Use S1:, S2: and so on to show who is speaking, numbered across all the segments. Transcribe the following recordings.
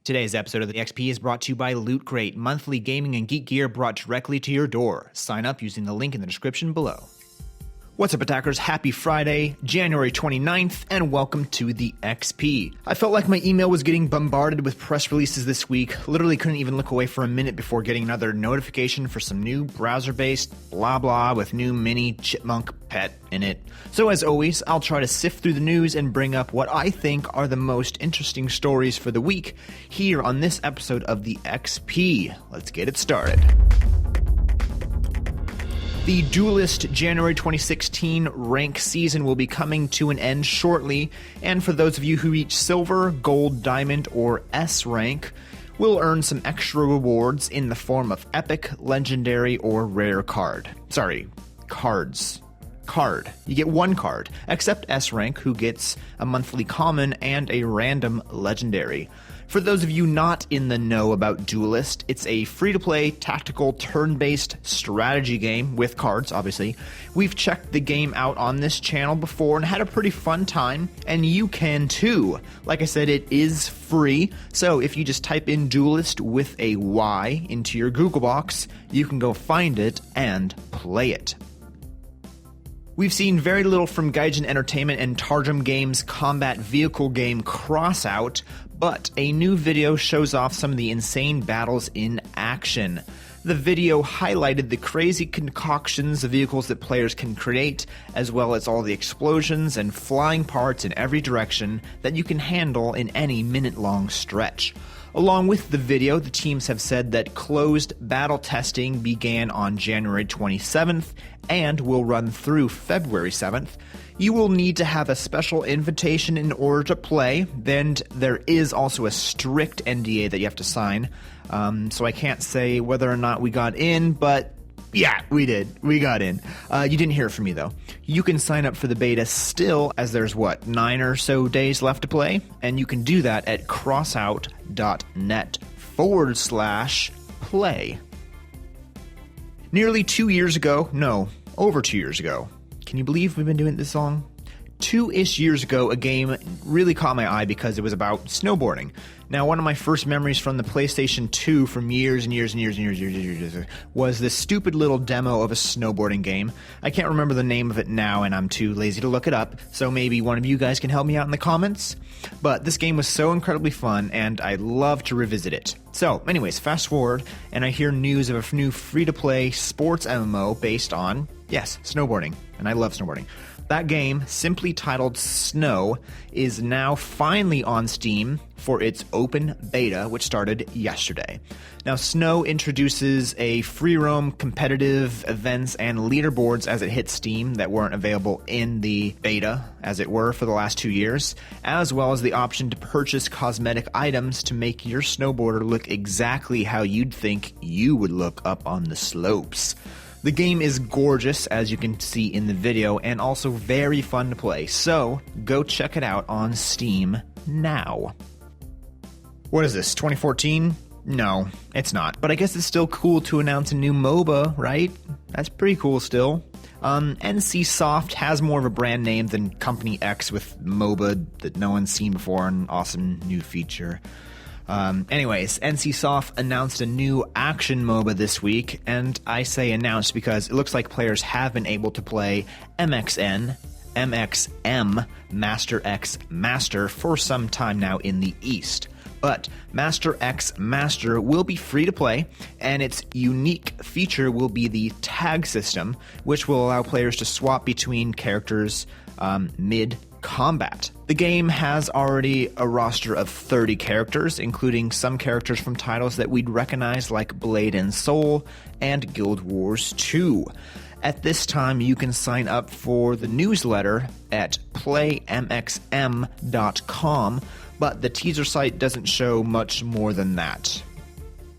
S1: Today's episode of the XP is brought to you by Loot Crate, monthly gaming and geek gear brought directly to your door. Sign up using the link in the description below. What's up, attackers? Happy Friday, January 29th, and welcome to the XP. I felt like my email was getting bombarded with press releases this week. Literally couldn't even look away for a minute before getting another notification for some new browser-based blah blah with new mini chipmunk pet in it. So as always, I'll try to sift through the news and bring up what I think are the most interesting stories for the week here on this episode of the XP. Let's get it started. The Duelist January 2016 rank season will be coming to an end shortly, and for those of you who reach Silver, Gold, Diamond, or S rank, will earn some extra rewards in the form of Epic, Legendary, or Rare card. Cards. You get one card, except S rank, who gets a monthly common and a random legendary. For those of you not in the know about Duelist, it's a free-to-play, tactical, turn-based strategy game with cards, obviously. We've checked the game out on this channel before and had a pretty fun time, and you can too. Like I said, it is free, so if you just type in Duelist with a Y into your Google box, you can go find it and play it. We've seen very little from Gaijin Entertainment and Targum Games' combat vehicle game Crossout, but a new video shows off some of the insane battles in action. The video highlighted the crazy concoctions of vehicles that players can create, as well as all the explosions and flying parts in every direction that you can handle in any minute-long stretch. Along with the video, the teams have said that closed battle testing began on January 27th and will run through February 7th. You will need to have a special invitation in order to play. Then there is also a strict NDA that you have to sign. So I can't say whether or not we got in, but yeah, we did. We got in. You didn't hear it from me, though. You can sign up for the beta still, as there's, 9 or so days left to play? And you can do that at crossout.net/play. Nearly 2 years ago, no, over 2 years ago. Can you believe we've been doing it this long? 2-ish years ago, a game really caught my eye because it was about snowboarding. Now, one of my first memories from the PlayStation 2 from years was this stupid little demo of a snowboarding game. I can't remember the name of it now, and I'm too lazy to look it up, so maybe one of you guys can help me out in the comments. But this game was so incredibly fun, and I'd love to revisit it. So, anyways, fast forward, and I hear news of a new free-to-play sports MMO based on, yes, snowboarding, and I love snowboarding. That game, simply titled Snow, is now finally on Steam for its open beta, which started yesterday. Now, Snow introduces a free roam, competitive events, and leaderboards as it hits Steam that weren't available in the beta, as it were, for the last 2 years, as well as the option to purchase cosmetic items to make your snowboarder look exactly how you'd think you would look up on the slopes. The game is gorgeous, as you can see in the video, and also very fun to play, so go check it out on Steam now. What is this, 2014? No, it's not, but I guess it's still cool to announce a new MOBA, right? That's pretty cool still. NCSoft has more of a brand name than Company X with MOBA that no one's seen before, an awesome new feature. Anyways, NCSoft announced a new action MOBA this week, and I say announced because it looks like players have been able to play MXM, Master X Master, for some time now in the East. But Master X Master will be free to play, and its unique feature will be the tag system, which will allow players to swap between characters mid-combat. The game has already a roster of 30 characters, including some characters from titles that we'd recognize like Blade and Soul and Guild Wars 2. At this time, you can sign up for the newsletter at playmxm.com, but the teaser site doesn't show much more than that.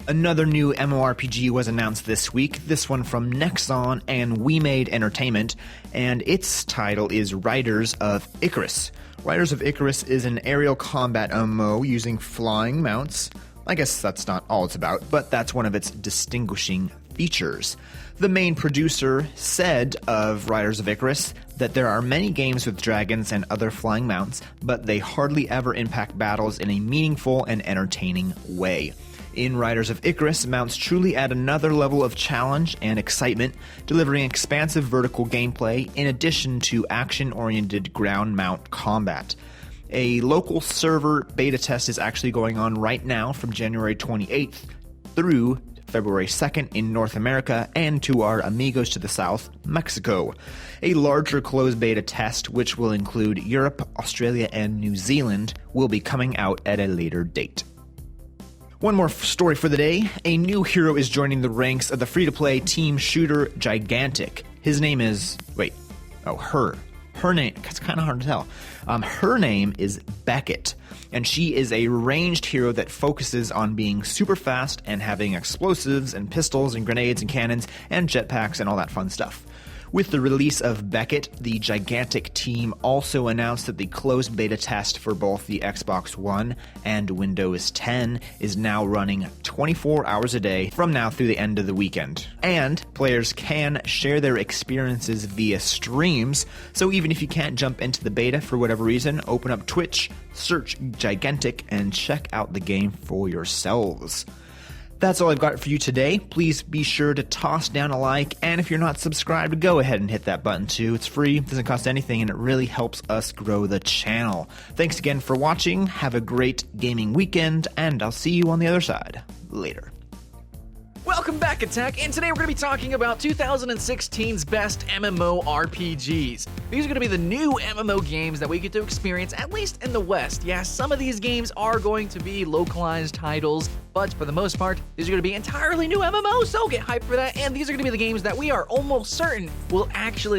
S1: Another new MMORPG was announced this week, this one from Nexon and We Made Entertainment, and its title is Riders of Icarus. Riders of Icarus is an aerial combat MMO using flying mounts. I guess that's not all it's about, but that's one of its distinguishing features. The main producer said of Riders of Icarus, that there are many games with dragons and other flying mounts, but they hardly ever impact battles in a meaningful and entertaining way. In Riders of Icarus, mounts truly add another level of challenge and excitement, delivering expansive vertical gameplay in addition to action-oriented ground mount combat. A local server beta test is actually going on right now from January 28th through February 2nd in North America and to our amigos to the south, Mexico. A larger closed beta test, which will include Europe, Australia, and New Zealand, will be coming out at a later date. One more story for the day. A new hero is joining the ranks of the free-to-play team shooter Gigantic. His name is... Her name... It's kind of hard to tell. Her name is Beckett, and she is a ranged hero that focuses on being super fast and having explosives and pistols and grenades and cannons and jetpacks and all that fun stuff. With the release of Beckett, the Gigantic team also announced that the closed beta test for both the Xbox One and Windows 10 is now running 24 hours a day from now through the end of the weekend. And players can share their experiences via streams, so even if you can't jump into the beta for whatever reason, open up Twitch, search Gigantic, and check out the game for yourselves. That's all I've got for you today. Please be sure to toss down a like, and if you're not subscribed, go ahead and hit that button too. It's free, doesn't cost anything, and it really helps us grow the channel. Thanks again for watching, have a great gaming weekend, and I'll see you on the other side. Later.
S2: Welcome back, Attack, and today we're going to be talking about 2016's best MMORPGs. These are going to be the new MMO games that we get to experience, at least in the West. Yeah, some of these games are going to be localized titles, but for the most part, these are going to be entirely new MMOs, so get hyped for that, and these are going to be the games that we are almost certain will actually